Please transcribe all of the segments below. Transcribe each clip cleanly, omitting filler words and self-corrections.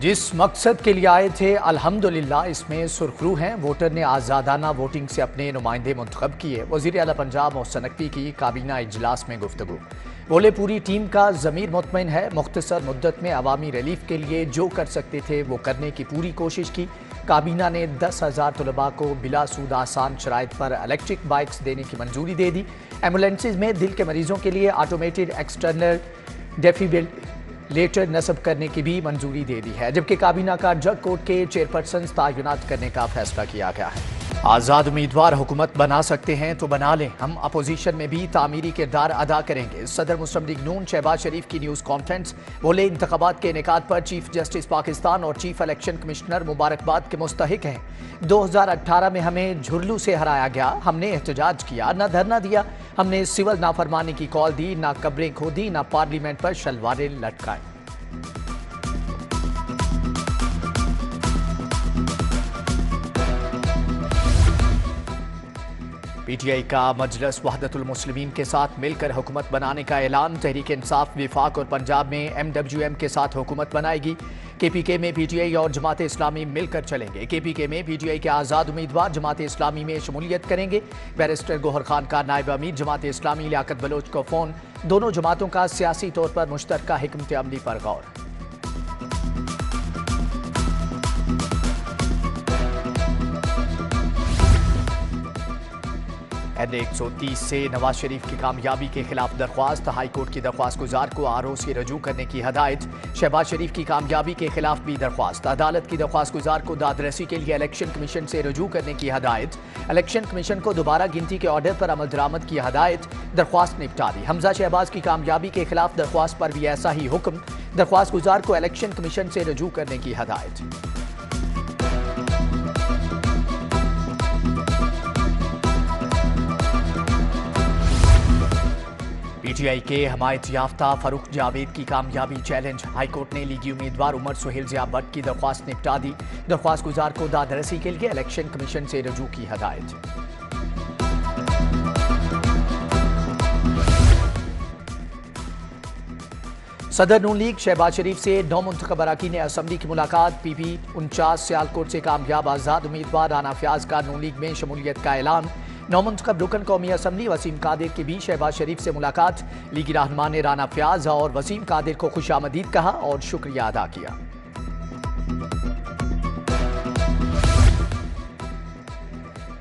जिस मकसद के लिए आए थे अल्हम्दुलिल्लाह इसमें सुरखरू हैं। वोटर ने आज़ादाना वोटिंग से अपने नुमाइंदे मुंतखब किए। वज़ीर आला पंजाब मोहसिन नकवी की काबीना इजलास में गुफ्तगू। बोले पूरी टीम का ज़मीर मुतमईन है। मुख्तसर मुद्दत में अवामी रिलीफ के लिए जो कर सकते थे वो करने की पूरी कोशिश की। काबीना ने 10,000 तलबा को बिला सूद आसान शराइत पर इलेक्ट्रिक बाइक्स देने की मंजूरी दे दी। एम्बुलेंसेज में दिल के मरीजों के लिए ऑटोमेटेड एक्सटर्नल डेफिब्रिलेटर नस्ब करने की भी मंजूरी दे दी है। जबकि काबीना का जग कोर्ट के चेयरपर्सन तैनात करने का फैसला किया गया है। आज़ाद उम्मीदवार हुकूमत बना सकते हैं तो बना लें, हम अपोजिशन में भी तामीरी किरदार अदा करेंगे। सदर मुस्लिम लीग नून शहबाज शरीफ की न्यूज़ कॉन्फ्रेंस। बोले इंतखाबात के इनेकाद पर चीफ जस्टिस पाकिस्तान और चीफ इलेक्शन कमिश्नर मुबारकबाद के मुस्तहिक हैं। 2018 में हमें झुरलू से हराया गया, हमने एहतजाज किया, न धरना दिया। हमने सिविल नाफरमानी की कॉल दी, ना कब्रें खोदी, ना पार्लियामेंट पर शलवारें लटकाई। पीटीआई का मजलिस वहदतुल मुस्लिमीन के साथ मिलकर हुकूमत बनाने का ऐलान। तहरीक इंसाफ, विफाक और पंजाब में एमडब्ल्यूएम के साथ हुकूमत बनाएगी। केपीके में पीटीआई और जमात इस्लामी मिलकर चलेंगे। केपीके में पीटीआई के आज़ाद उम्मीदवार जमात इस्लामी में शमूलियत करेंगे। बैरिस्टर गोहर खान का नायब अमीर जमात इस्लामी लियाकत बलोच को फ़ोन। दोनों जमातों का सियासी तौर पर मुश्तरका हिकमत अमली पर गौर। N130 से नवाज शरीफ की कामयाबी के खिलाफ दरख्वास्त। हाईकोर्ट की दरख्वास्त गुजार को ROC रजू करने की हदायत। शहबाज शरीफ की कामयाबी के खिलाफ भी दरख्वास्त। अदालत की दरख्वास्त गुजार को दादरसी के लिए इलेक्शन कमीशन से रजू करने की हदायत। इलेक्शन कमीशन को दोबारा गिनती के ऑर्डर पर अमल दरामद की हदायत। दरख्वास्त निपटा दी। हमजा शहबाज की कामयाबी के खिलाफ दरख्वास्त पर भी ऐसा ही हुक्म। दरख्वास्त गुजार को इलेक्शन कमीशन से रजू करने की हदायत। पीटीआई के हमायत याफ्ता फरूख जावेद की कामयाबी चैलेंज। हाईकोर्ट ने लीगी उम्मीदवार उमर सुहेल जिया भट्ट की दरख्वास्त निपटा दी। दरख्वास्त गुजार को दादरसी के लिए इलेक्शन कमीशन से रजू की हदायत। सदर नून लीग शहबाज शरीफ से नौमुंतखब अरकान असम्बली की मुलाकात। PP 49 सियालकोट से कामयाब आज़ाद उम्मीदवार राना फयाज का नून लीग में शमूलियत का ऐलान। नौमुंतखब रुकन कौमी असम्बली वसीम कादिर की भी शहबाज शरीफ से मुलाकात। लीगी रहनुमा ने राना फयाज और वसीम कादिर को खुशामदीद कहा और शुक्रिया अदा किया।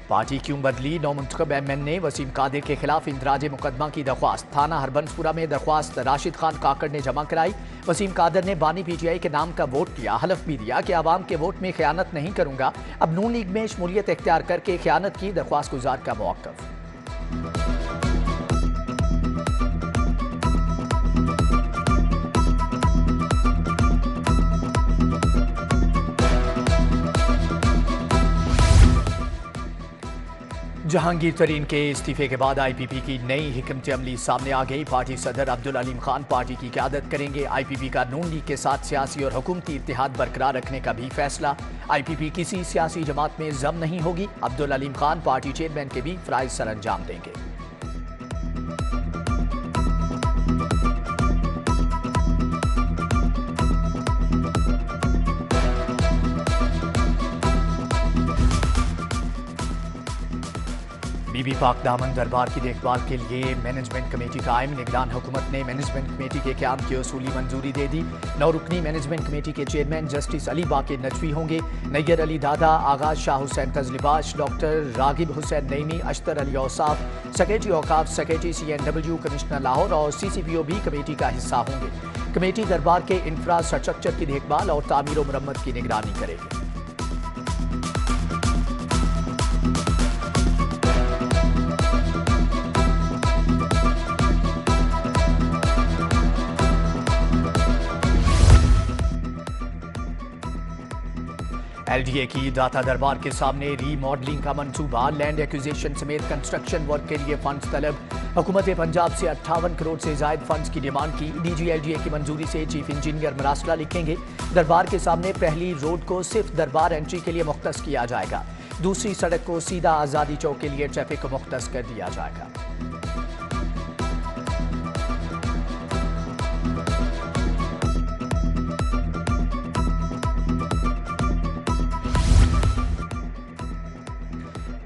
पार्टी क्यों बदली? नौमुंतखब MN ने वसीम कादिर के खिलाफ इंदराज मुकदमा की दरख्वास्त। थाना हरबंसपुरा में दरख्वास्त राशिद खान काकड़ ने जमा कराई। वसीम कादिर ने बानी PTI के नाम का वोट किया, हलफ भी दिया कि आवाम के वोट में खयानत नहीं करूंगा। अब नून लीग में शमूलियत इख्तियार करके खयानत की। दरख्वास्त गुजार का मौक़िफ़। जहांगीर तरीन के इस्तीफे के बाद IPP की नई हिकमत अमली सामने आ गई। पार्टी सदर अब्दुल अलीम खान पार्टी की क़यादत करेंगे। IPP का नून लीग के साथ सियासी और हुकूमती इत्तेहाद बरकरार रखने का भी फैसला। IPP किसी सियासी जमात में जम नहीं होगी। अब्दुल अलीम खान पार्टी चेयरमैन के भी फ़राइज़ सर अंजाम देंगे। बीबी पाक दामन दरबार की देखभाल के लिए मैनेजमेंट कमेटी कायम। निगरान हुकूमत ने मैनेजमेंट कमेटी के क़याम की उसूली मंजूरी दे दी। 9 रुकनी मैनेजमेंट कमेटी के चेयरमैन जस्टिस अली बाकिर नजवी होंगे। नैयर अली दादा, आगाज शाह हुसैन तजलिबाश, डॉक्टर रागिब हुसैन नईमी, अश्तर अली औसाफ, सेक्रेटरी औकाफ, सेक्रेटरी CNW, कमिश्नर लाहौर और CCPO भी कमेटी का हिस्सा होंगे। कमेटी दरबार के इंफ्रास्ट्रक्चर की देखभाल और तामीर व मरम्मत की निगरानी करेगी। LDA की दाता दरबार के सामने रीमॉडलिंग का मंसूबा। लैंड एक्विजिशन समेत कंस्ट्रक्शन वर्क के लिए फंड्स तलब। हुकूमत पंजाब से 58 करोड़ से जायद फंड्स की डिमांड की। DG LDA की मंजूरी से चीफ इंजीनियर मरासला लिखेंगे। दरबार के सामने पहली रोड को सिर्फ दरबार एंट्री के लिए मुख्तस किया जाएगा। दूसरी सड़क को सीधा आज़ादी चौक के लिए ट्रैफिक को मुख्तस कर दिया जाएगा।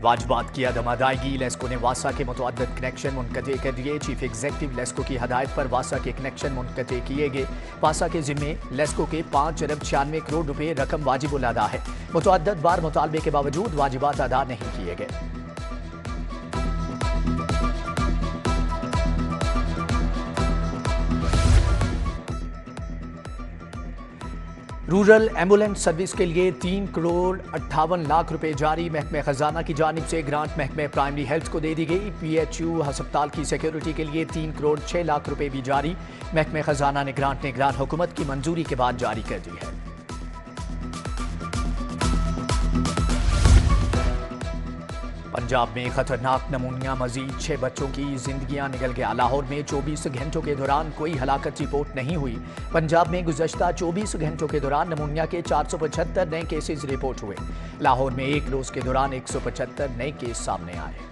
वाजबात की अदम अदायगी, लेस्को ने वासा के मुतअद्दिद कनेक्शन मुनक़ते कर दिए। चीफ एग्जीक्यूटिव लेस्को की हदायत पर वासा के कनेक्शन मुनक़ते किए गए। वासा के जिम्मे लेस्को के 5 अरब 96 करोड़ रुपए रकम वाजिबुल अदा है। मुतअद्दिद बार मुतालबे के बावजूद वाजिबात अदा नहीं किए गए। रूरल एम्बुलेंस सर्विस के लिए 3 करोड़ 58 लाख रुपए जारी। महकमे खजाना की जानिब से ग्रांट महकमे प्राइमरी हेल्थ को दे दी गई। PHU अस्पताल की सिक्योरिटी के लिए 3 करोड़ 6 लाख रुपए भी जारी। महकमे खजाना ने ग्रांट हुकूमत की मंजूरी के बाद जारी कर दी है। पंजाब में खतरनाक नमूनिया, मजीद 6 बच्चों की जिंदगियां निकल गया। लाहौर में 24 घंटों के दौरान कोई हलाकत रिपोर्ट नहीं हुई। पंजाब में गुज़श्ता 24 घंटों के दौरान नमूनिया के 475 नए केसेस रिपोर्ट हुए। लाहौर में एक रोज के दौरान 175 नए केस सामने आए।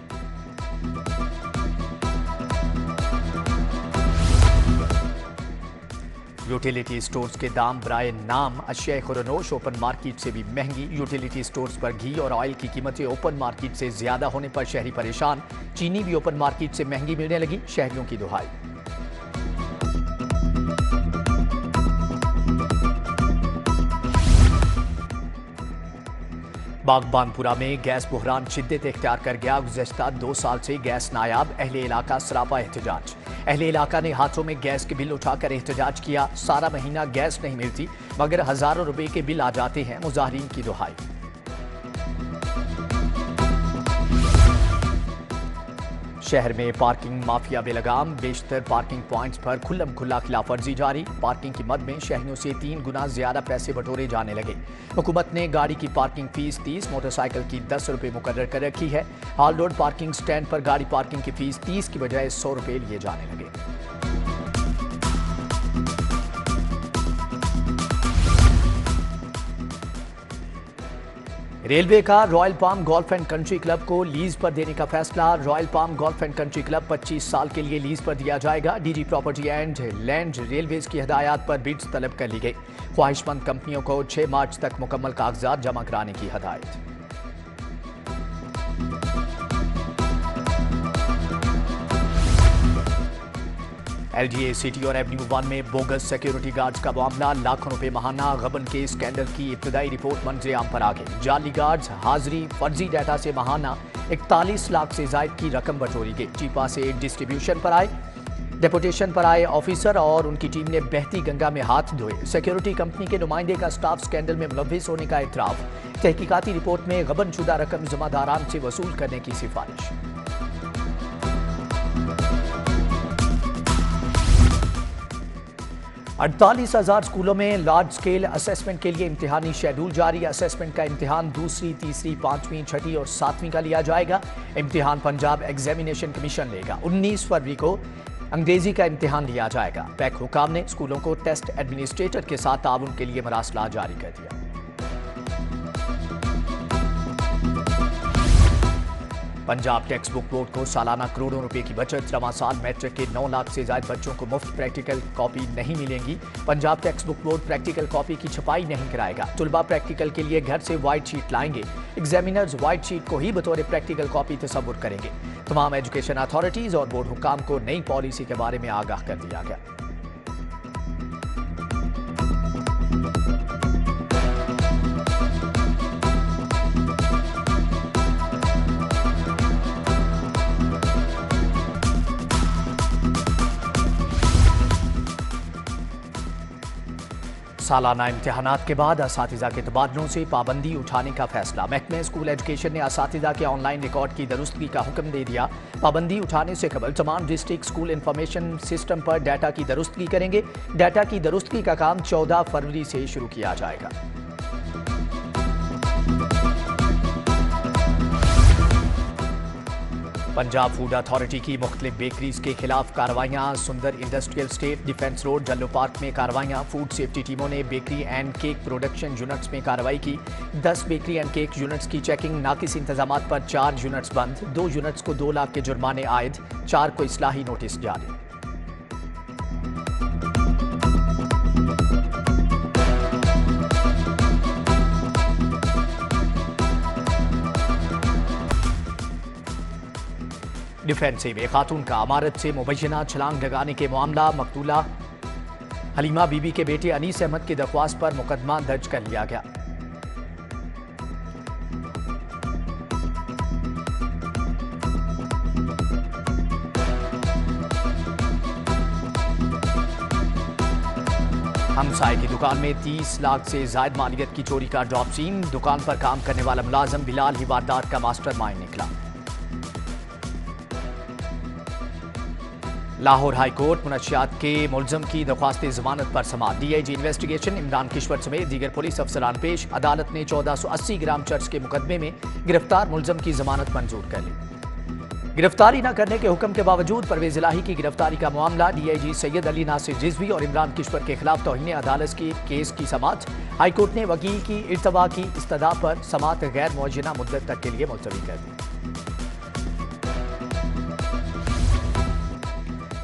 यूटिलिटी स्टोर्स के दाम बराए नाम अशिया खुरनोश ओपन मार्केट से भी महंगी। यूटिलिटी स्टोर्स पर घी और ऑयल की कीमतें ओपन मार्केट से ज्यादा होने पर शहरी परेशान। चीनी भी ओपन मार्केट से महंगी मिलने लगी, शहरियों की दुहाई। बागबानपुरा में गैस बुहरान शिद्दत इख्तियार कर गया। गुज़श्ता 2 साल से गैस नायाब, अहले इलाका सरापा एहतजाज। अहले इलाका ने हाथों में गैस के बिल उठाकर एहतजाज किया। सारा महीना गैस नहीं मिलती मगर हजारों रुपए के बिल आ जाते हैं, मुजाहिरीन की दुहाई। शहर में पार्किंग माफिया बेलगाम, बेशतर पार्किंग पॉइंट्स पर खुल्लम खुल्ला खिलाफवर्जी जारी। पार्किंग की मद में शहरियों से 3 गुना ज्यादा पैसे बटोरे जाने लगे। हुकूमत ने गाड़ी की पार्किंग फीस 30, मोटरसाइकिल की 10 रुपए मुकर्रर कर रखी है। हाल रोड पार्किंग स्टैंड पर गाड़ी पार्किंग की फीस 30 की बजाय 100 रुपए लिए जाने लगे। रेलवे का royal palm golf and country club को लीज पर देने का फैसला। Royal palm golf and country club 25 साल के लिए लीज पर दिया जाएगा। DG property and land railways की हिदायत पर बिड्स तलब कर ली गई। ख्वाहिशमंद कंपनियों को 6 मार्च तक मुकम्मल कागजात जमा कराने की हिदायत। LGA सिटी और एवेन्यू 1 में बोगस सिक्योरिटी गार्ड्स का मामला, लाखों रुपए महाना गबन के स्कैंडल की इब्तदाई रिपोर्ट मंजर आम पर आ गई। जाली गार्ड्स, हाजिरी, फर्जी डाटा से महाना 41 लाख से जायद की रकम बटोरी गई। चीपा से डिस्ट्रीब्यूशन पर आए डेपुटेशन पर आए ऑफिसर और उनकी टीम ने बहती गंगा में हाथ धोए। सिक्योरिटी कंपनी के नुमाइंदे का स्टाफ स्कैंडल में मुलव्विस होने का इतराफ। तहकीकाती रिपोर्ट में गबनशुदा रकम जमादारान से वसूल करने की सिफारिश। 48,000 स्कूलों में लार्ज स्केल असेसमेंट के लिए इम्तिहानी शेड्यूल जारी। असेसमेंट का इम्तिहान दूसरी, तीसरी, 5वीं, 6ठी और 7वीं का लिया जाएगा। इम्तिहान पंजाब एग्जामिनेशन कमीशन लेगा। 19 फरवरी को अंग्रेजी का इम्तिहान लिया जाएगा। पैक हुकाम ने स्कूलों को टेस्ट एडमिनिस्ट्रेटर के साथ ताउन के लिए मरासला जारी कर दिया। पंजाब टेक्स्ट बुक बोर्ड को सालाना करोड़ों रुपए की बचत। रवां साल मैट्रिक के 9 लाख से ज्यादा बच्चों को मुफ्त प्रैक्टिकल कॉपी नहीं मिलेंगी। Punjab text book board practical copy की छपाई नहीं कराएगा। तुलबा प्रैक्टिकल के लिए घर से व्हाइट शीट लाएंगे। एग्जामिनर्स व्हाइट शीट को ही बतौर प्रैक्टिकल कॉपी तस्वुर करेंगे। तमाम एजुकेशन अथॉरिटीज और बोर्ड हुकाम को नई पॉलिसी के बारे में आगाह कर दिया गया। सालाना इम्तिहानात के बाद असातिज़ा के तबादलों से पाबंदी उठाने का फैसला। महकमे स्कूल एजुकेशन ने असातिज़ा के ऑनलाइन रिकॉर्ड की दुरुस्तगी का हुक्म दे दिया। पाबंदी उठाने से कबल तमाम डिस्ट्रिक्ट स्कूल इंफॉर्मेशन सिस्टम पर डाटा की दुरुस्तगी करेंगे। डाटा की दुरुस्तगी का काम 14 फरवरी से शुरू किया जाएगा। पंजाब फूड अथॉरिटी की मुख्तलिफ बेकरीज के खिलाफ कार्रवाइयाँ। सुंदर industrial state, defence road, जल्लो park में कार्रवाइयाँ। फूड सेफ्टी टीमों ने bakery and cake production units में कार्रवाई की। 10 बेकरी एंड केक यूनिट्स की चेकिंग। नाकिस इंतजामात पर 4 यूनिट्स बंद। 2 यूनिट्स को 2 लाख के जुर्माने आयद। 4 को इस्लाही नोटिस जारी। डिफेंसिव एक खातून का अमारत से मुबैना छलांग लगाने के मामला मकतूला हलीमा बीबी के बेटे अनीस अहमद की दरख्वास्त पर मुकदमा दर्ज कर लिया गया। हमसाये की दुकान में 30 लाख से जायद मालियत की चोरी का ड्रॉप सीन। दुकान पर काम करने वाला मुलाजिम बिलाल ही वारदात का मास्टरमाइंड निकला। लाहौर हाई कोर्ट मुनशियात के मुलजम की दरख्वास्त जमानत पर समाअत। DIG इन्वेस्टिगेशन इमरान किश्वर समेत दीगर पुलिस अफसरान पेश। अदालत ने 1480 ग्राम चर्च के मुकदमे में गिरफ्तार मुलजम की जमानत मंजूर कर ली। गिरफ्तारी न करने के हुक्म के बावजूद परवेज इलाही की गिरफ्तारी का मामला। DIG सैयद अली नासिर रिजवी और इमरान किश्वर के खिलाफ तौहीन अदालत की केस की समाअत। हाईकोर्ट ने वकील की इर्तवा की इस्तदा पर समाअत गैर मुअज्जना मुद्दत तक के लिए मुलतवी कर दी।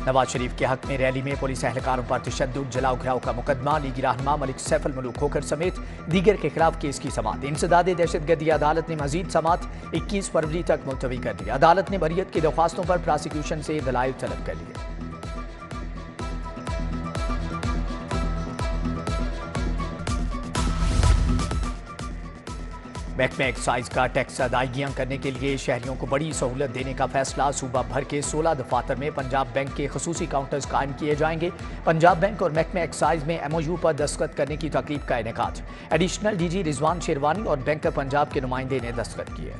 नवाज शरीफ के हक में रैली में पुलिस एहलकारों पर तशद्दुद जलाओ घिराव का मुकदमा। लीगी रहनुमा मलिक सैफुल मलूक खोखर समेत दीगर के खिलाफ केस की समाअत। इंसदाद दहशतगर्दी अदालत ने मजीद समाअत 21 फरवरी तक मुलतवी कर दी। अदालत ने बरियत की दरख्वास्तों पर प्रोसिक्यूशन से दलाइल तलब कर लिए। महकमे एक्साइज का टैक्स अदायगियां करने के लिए शहरियों को बड़ी सहूलत देने का फैसला। सूबा भर के 16 दफातर में पंजाब बैंक के खसूसी काउंटर्स कायम किए जाएंगे। पंजाब बैंक और महकमे एक्साइज में MOU पर दस्तखत करने की तकरीब का इनेकाद। एडिशनल DG रिजवान शेरवानी और बैंकर पंजाब के नुमाइंदे ने दस्तखत किए।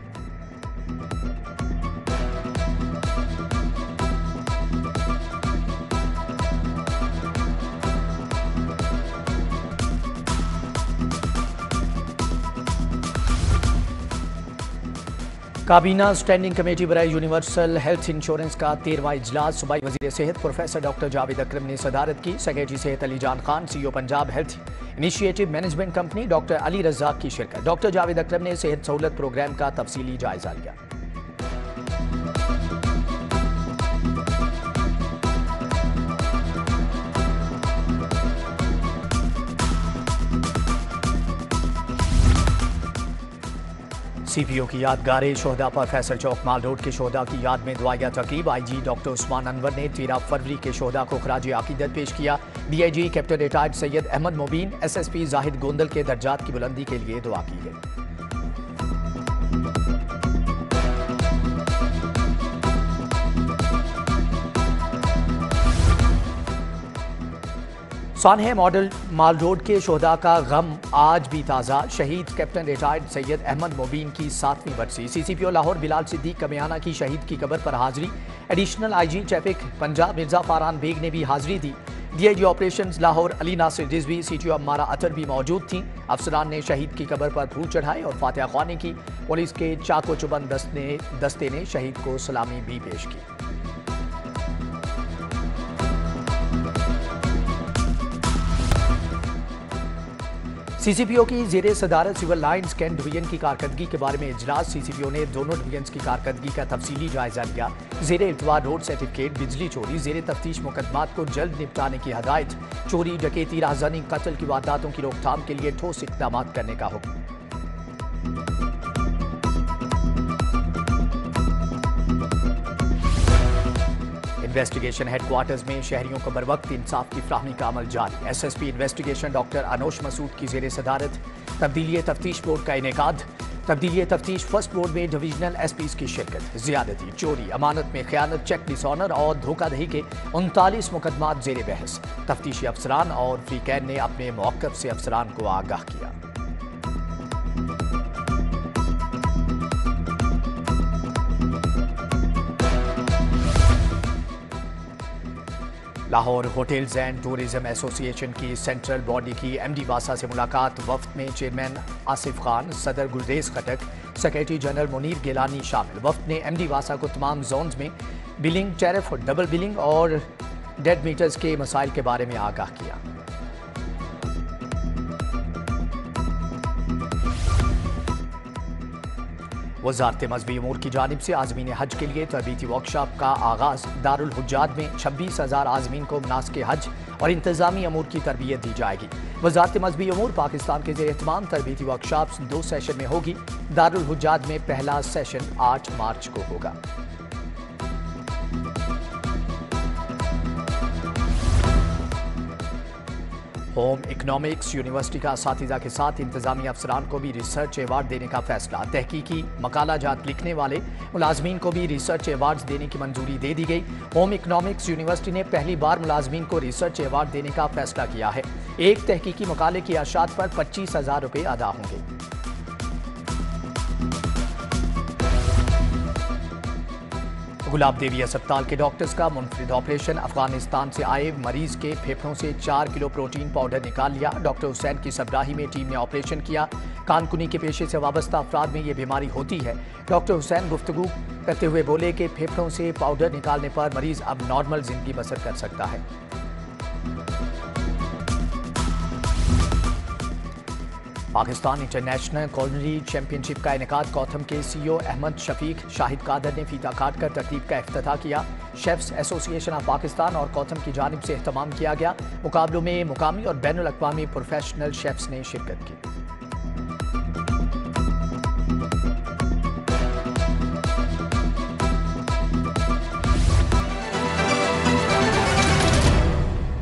काबीना स्टैंडिंग कमेटी बराए यूनिवर्सल हेल्थ इंश्योरेंस का 13वां इजलास। सूबाई वजीर सेहत प्रोफेसर डॉक्टर जावेद अकरम ने सदारत की। सेक्रेटरी सेहत Ali Jan Khan, CEO Punjab health initiative management company doctor Ali Razzaq की शिरकत। डॉक्टर जावेद अकरम ने सेहत सहूलत प्रोग्राम का तफसीली जायजा लिया। CPO की यादगार शोहदा पर फैसल चौक माल रोड के शोहदा की याद में दुआया तकरीब। IG डॉक्टर उस्मान अनवर ने 13 फरवरी के शोहदा को खराज अकीदत पेश किया। DIG captain retired Syed Ahmed Mobeen, SSP Zahid Gondal के दर्जात की बुलंदी के लिए दुआ की गई। सानहे मॉडल माल रोड के शोहदा का गम आज भी ताज़ा। शहीद कैप्टन रिटायर्ड सैयद अहमद मोबीन की 7वीं बरसी। CCPO लाहौर बिलाल सिद्दीक कमियाना की शहीद की कब्र पर हाजिरी। Additional IG traffic Punjab Mirza Faran Baig ने भी हाजिरी दी। DIG operations Lahore Ali Nasir Rizvi, CTO Ammara Athar भी मौजूद थीं। अफसरान ने शहीद की कब्र पर फूल चढ़ाए और फातिहा ख्वानी की। पुलिस के चाको चुबंद दस्ते ने शहीद को सलामी भी पेश की। CCPO की जेरे सदारत सिविल लाइन्स कैंट डिवीजन की कारकर्दगी के बारे में इजलास। CCPO ने दोनों डिवीजन की कारकर्दगी का तफसीली जायजा लिया। जेरे इल्तवा रोड सर्टिफिकेट, बिजली चोरी, जेरे तफ्तीश मुकदमात को जल्द निपटाने की हदायत। चोरी, डकैती, राहज़नी, कत्ल की वारदातों की रोकथाम के लिए ठोस इक़दाम करने का हुक्म। इन्वेस्टिगेशन हेडक्वार्टर्स में शहरियों को बरवक्त इंसाफ की फ्राहमी का अमल जारी। SSP investigation doctor Anosh Masood की जेरे सदारत तब्दीली तफ्तीश बोर्ड का इनेकाद। तब्दीली तफ्तीश फर्स्ट बोर्ड में डिवीजनल SPs की शिरकत। ज्यादती, चोरी, अमानत में खयानत, चेक डिसऑनर और धोखाधड़ी के 39 मुकदमात जेरे बहस। तफ्तीशी अफसरान और फ्रीकैन ने अपने मौक़िफ़ से अफसरान को आगाह किया। Lahore hotels and tourism association की सेंट्रल बॉडी की MD वासा से मुलाकात। वफ्द में चेयरमैन आसिफ खान, सदर गुलरेज खटक, सेक्रेटरी जनरल मुनीर गिलानी शामिल। वफ्द ने MD वासा को तमाम जोन्स में बिलिंग, टैरिफ, डबल बिलिंग और डेड मीटर्स के मसाइल के बारे में आगाह किया। वज़ारत मज़हबी अमूर की जानिब से आज़मीन हज के लिए तरबीती वर्कशॉप का आगाज़। दारुल हुज्जाज में 26,000 आज़मीन को मनासिक हज और इंतज़ामी अमूर की तरबियत दी जाएगी। वज़ारत मज़हबी अमूर पाकिस्तान के ज़ेर एहतमाम तरबीती वर्कशॉप्स 2 सेशन में होगी। दारुल हुज्जाज में पहला सेशन 8 मार्च को होगा। होम इकोनॉमिक्स यूनिवर्सिटी का असातिज़ा के साथ इंतजामी अफसरान को भी रिसर्च अवार्ड देने का फैसला। तहकीकी मकाला जात लिखने वाले मुलाजमीन को भी रिसर्च अवार्ड देने की मंजूरी दे दी गई। होम इकोनॉमिक्स यूनिवर्सिटी ने पहली बार मुलाजमीन को रिसर्च अवार्ड देने का फैसला किया है। एक तहकीकी मकाले की अशात पर 25,000 रुपये अदा होंगे। गुलाब देवी अस्पताल के डॉक्टर्स का मुनफरिद ऑपरेशन। अफगानिस्तान से आए मरीज के फेफड़ों से 4 किलो प्रोटीन पाउडर निकाल लिया। डॉक्टर हुसैन की सरबराही में टीम ने ऑपरेशन किया। कानकुनी के पेशे से वाबस्ता अफराद में ये बीमारी होती है। डॉक्टर हुसैन गुफ्तगू करते हुए बोले कि फेफड़ों से पाउडर निकालने पर मरीज अब नॉर्मल जिंदगी बसर कर सकता है। पाकिस्तान इंटरनेशनल कुलिनरी चैंपियनशिप का इनेकाद गौथम के CEO अहमद शफीक शाहिद कादर ने फीता काट कर तकरीब का इफ्तिताह किया। शेफ्स एसोसिएशन ऑफ पाकिस्तान और गौथम की जानिब से एहतमाम किया गया। मुकाबलों में मुकामी और बैनुल अक़वामी प्रोफेशनल शेफ्स ने शिरकत की।